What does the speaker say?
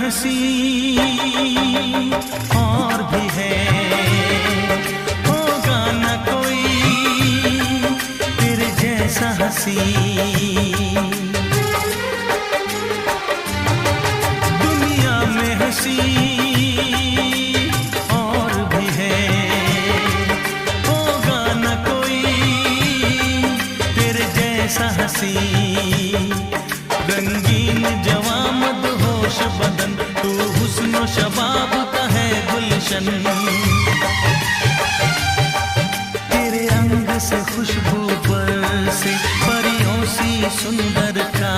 हंसी और भी है, होगा न कोई तेरे जैसा हंसी। दुनिया में हंसी और भी है, होगा न कोई तेरे जैसा हंसी। रंगीन जवां मदहोश बदन, तू हुस्न शबाब का है गुलशन। तेरे रंग से खुशबू बरसे परियों सी सुंदरता।